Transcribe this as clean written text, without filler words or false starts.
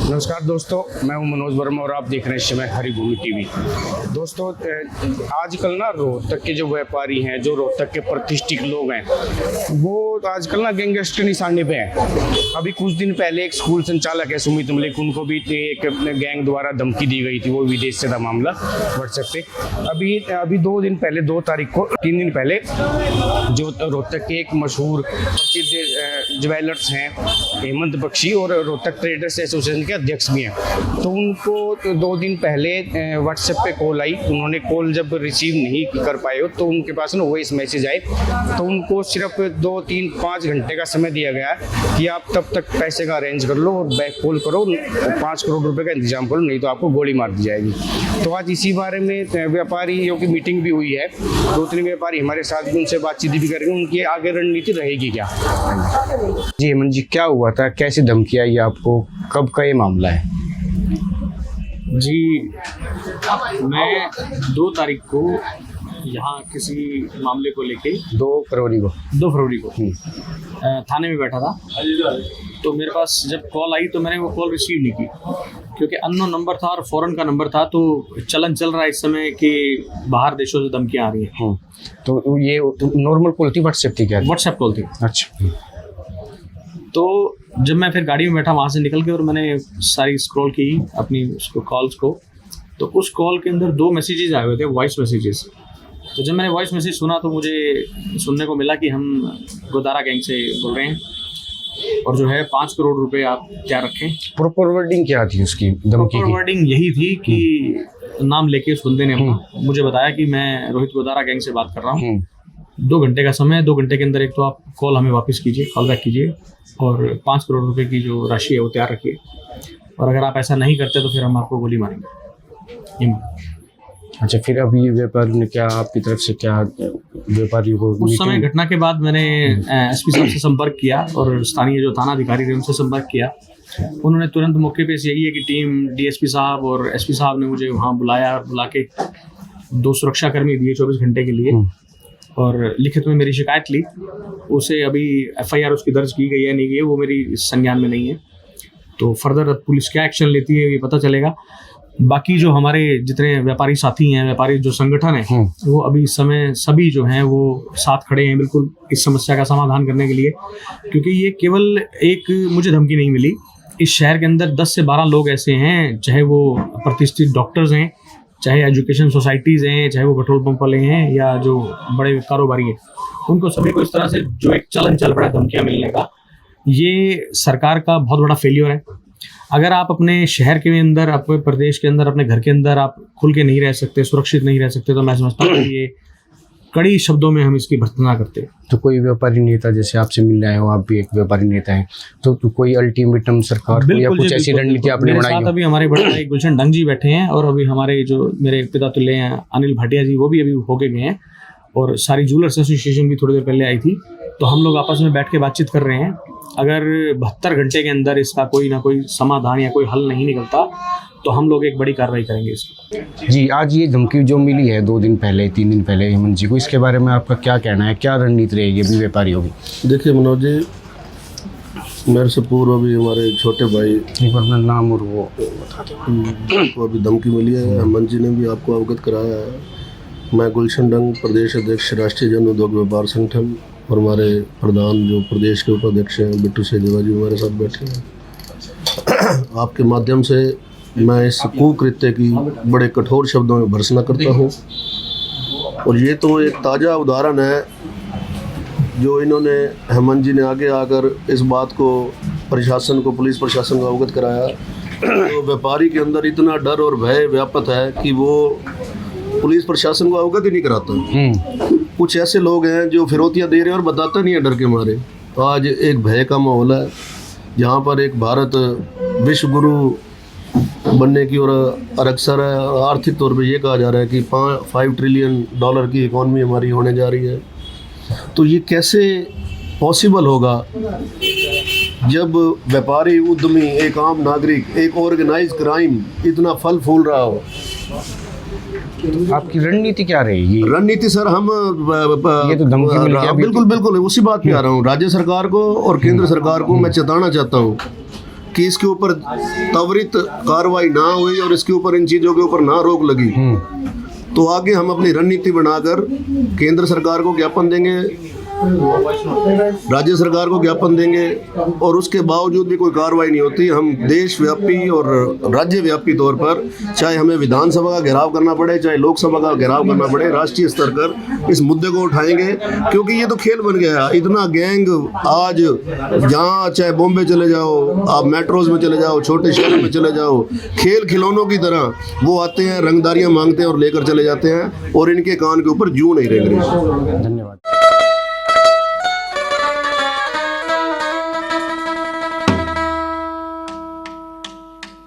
नमस्कार दोस्तों, मैं हूं मनोज वर्मा और आप देख रहे हैं इस समय हरिभूमि टीवी। दोस्तों, आजकल ना रोहतक के जो व्यापारी हैं, जो रोहतक के प्रतिष्ठित लोग हैं, वो आजकल ना गैंगस्टर निशाने पे हैं। अभी कुछ दिन पहले एक स्कूल संचालक है सुमित मलिक, उनको भी एक गैंग द्वारा धमकी दी गई थी, वो विदेश से था मामला व्हाट्सएप पे। अभी 2 दिन पहले 2 तारीख को 3 दिन पहले जो रोहतक के एक मशहूर प्रसिद्ध ज्वेलर्स हैं हेमंत बख्शी और रोहतक ट्रेडर्स एसोसिएशन के अध्यक्ष भी हैं, तो उनको 2 दिन पहले व्हाट्सएप पे कॉल आई। उन्होंने कॉल जब रिसीव नहीं कर पाए तो उनके पास ना वॉइस मैसेज आए, तो उनको सिर्फ 2, 3, 5 घंटे का समय दिया गया कि आप तब तक पैसे का अरेंज कर लो और बैक कॉल करो, 5 करोड़ रुपए का इंतजाम करो, नहीं तो आपको गोली मार दी जाएगी। तो आज इसी बारे में व्यापारियों की मीटिंग भी हुई है। 2-3 व्यापारी हमारे साथ भी, उनसे बातचीत भी करेंगे, उनकी आगे रणनीति रहेगी क्या। जी हेमंत जी, क्या हुआ था, कैसी धमकी आई आपको, कब का ये मामला है? जी, मैं 2 तारीख को यहाँ किसी मामले को लेके 2 फरवरी को थाने में बैठा था। तो मेरे पास जब कॉल आई तो मैंने वो कॉल रिसीव नहीं की, क्योंकि अननोन नंबर था और फॉरेन का नंबर था। तो चलन चल रहा है इस समय कि बाहर देशों से धमकियाँ आ रही हैं। तो ये नॉर्मल कॉल थी, व्हाट्सएप थी क्या? व्हाट्सएप कॉल थी। अच्छा। तो जब मैं फिर गाड़ी में बैठा वहाँ से निकल के और मैंने सारी स्क्रॉल की अपनी उसको कॉल्स को, तो उस कॉल के अंदर 2 मैसेजेस आए हुए थे, वॉइस मैसेजेस। तो जब मैंने वॉइस मैसेज सुना तो मुझे सुनने को मिला कि हम गोदारा गैंग से बोल रहे हैं और जो है 5 करोड़ रुपए आप क्या रखें। प्रॉपर वर्डिंग क्या थी उसकी धमकी की? प्रॉपर वर्डिंग यही थी कि नाम लेके उस बंदे ने मुझे बताया कि मैं रोहित गोदारा गैंग से बात कर रहा हूँ, 2 घंटे का समय है, 2 घंटे के अंदर एक तो आप कॉल हमें वापस कीजिए, कॉल बैक कीजिए और 5 करोड़ रुपए की जो राशि है वो तैयार रखिए, और अगर आप ऐसा नहीं करते तो फिर हम आपको गोली मारेंगे। अच्छा, फिर अभी व्यापारी ने क्या आपकी तरफ से क्या व्यापारी को? उस समय घटना के बाद मैंने एसपी साहब से संपर्क किया और स्थानीय जो थाना अधिकारी थे उनसे संपर्क किया। उन्होंने तुरंत मौके पे यही है कि टीम डीएसपी साहब और एसपी साहब ने मुझे वहाँ बुलाया और बुला के 2 सुरक्षाकर्मी दिए 24 घंटे के लिए और लिखित में मेरी शिकायत ली। उसे अभी एफआईआर उसकी दर्ज की गई है नहीं गई है वो मेरी संज्ञान में नहीं है, तो फर्दर पुलिस क्या एक्शन लेती है ये पता चलेगा। बाकी जो हमारे जितने व्यापारी साथी हैं, व्यापारी जो संगठन है, वो अभी इस समय सभी जो हैं वो साथ खड़े हैं बिल्कुल इस समस्या का समाधान करने के लिए, क्योंकि ये केवल एक मुझे धमकी नहीं मिली। इस शहर के अंदर 10 से 12 लोग ऐसे हैं, चाहे वो प्रतिष्ठित डॉक्टर्स हैं, चाहे एजुकेशन सोसाइटीज़ हैं, चाहे वो पेट्रोल पंप वाले हैं या जो बड़े कारोबारी हैं, उनको सभी को इस तरह से जो एक चलन चल रहा है धमकियाँ मिलने का, ये सरकार का बहुत बड़ा फेलियर है। अगर आप अपने शहर के अंदर, अपने प्रदेश के अंदर, अपने घर के अंदर आप खुल के नहीं रह सकते, सुरक्षित नहीं रह सकते, तो मैं समझता हूँ कि ये कड़ी शब्दों में हम इसकी भर्त्सना करते हैं। तो कोई व्यापारी नेता जैसे आपसे मिल रहे हो, आप भी एक व्यापारी नेता हैं, तो कोई अल्टीमेटम सरकार को या कुछ ऐसी रणनीति आपने बनाई हो? अभी हमारे बड़े भाई गुलशन डंग जी बैठे हैं और अभी हमारे जो मेरे पिता तुल्य हैं अनिल भाटिया जी, वो भी अभी होके गए हैं, और सारी जूलर्स एसोसिएशन भी थोड़ी देर पहले आई थी। तो हम लोग आपस में बैठ के बातचीत कर रहे हैं। अगर 72 घंटे के अंदर इसका कोई ना कोई समाधान या कोई हल नहीं निकलता तो हम लोग एक बड़ी कार्रवाई करेंगे इसको। जी, आज ये धमकी जो मिली है 2 दिन पहले 3 दिन पहले हेमंत जी को, इसके बारे में आपका क्या कहना है, क्या रणनीति रहेगी अभी व्यापारियों की? देखिए मनोज जी, मेरे से पूर्व अभी हमारे छोटे भाई अपना नाम और वो को अभी धमकी मिली है। हेमंत जी ने भी आपको अवगत कराया है। मैं गुलशन डंग, प्रदेश अध्यक्ष राष्ट्रीय जन उद्योग व्यापार संगठन, और हमारे प्रधान जो प्रदेश के उपाध्यक्ष हैं बिट्टू सेजवा जी हमारे साथ बैठे हैं। आपके माध्यम से मैं इस कुकृत्य की बड़े कठोर शब्दों में भर्त्सना करता हूँ, और ये तो एक ताज़ा उदाहरण है जो इन्होंने हेमंत जी ने आगे आकर इस बात को प्रशासन को, पुलिस प्रशासन को अवगत कराया। तो व्यापारी के अंदर इतना डर और भय व्याप्त है कि वो पुलिस प्रशासन को अवगत ही नहीं कराता। कुछ ऐसे लोग हैं जो फिरौतियाँ दे रहे हैं और बताता नहीं है डर के मारे। तो आज एक भय का माहौल है जहाँ पर एक भारत विश्व गुरु बनने की और अक्सर आर्थिक तौर पे ये कहा जा रहा है कि $5 ट्रिलियन की इकॉनमी हमारी होने जा रही है। तो ये कैसे पॉसिबल होगा जब व्यापारी, उद्यमी, एक आम नागरिक, एक ऑर्गेनाइज क्राइम इतना फल फूल रहा हो। आपकी रणनीति क्या रहेगी? रणनीति सर, हम ये तो धमकी मिल गया। बिल्कुल उसी बात पे आ रहा हूँ। राज्य सरकार को और केंद्र सरकार को मैं चेताना चाहता हूँ कि इसके ऊपर त्वरित कार्रवाई ना हुई और इसके ऊपर इन चीज़ों के ऊपर ना रोक लगी, तो आगे हम अपनी रणनीति बनाकर केंद्र सरकार को ज्ञापन देंगे, राज्य सरकार को ज्ञापन देंगे, और उसके बावजूद भी कोई कार्रवाई नहीं होती, हम देशव्यापी और राज्यव्यापी तौर पर, चाहे हमें विधानसभा का घेराव करना पड़े, चाहे लोकसभा का घेराव करना पड़े, राष्ट्रीय स्तर पर इस मुद्दे को उठाएंगे। क्योंकि ये तो खेल बन गया है। इतना गैंग आज जहाँ चाहे बॉम्बे चले जाओ, आप मेट्रोज में चले जाओ, छोटे शहरों में चले जाओ, खेल खिलौनों की तरह वो आते हैं, रंगदारियाँ मांगते हैं और लेकर चले जाते हैं, और इनके कान के ऊपर जूं नहीं रेंग रही। धन्यवाद।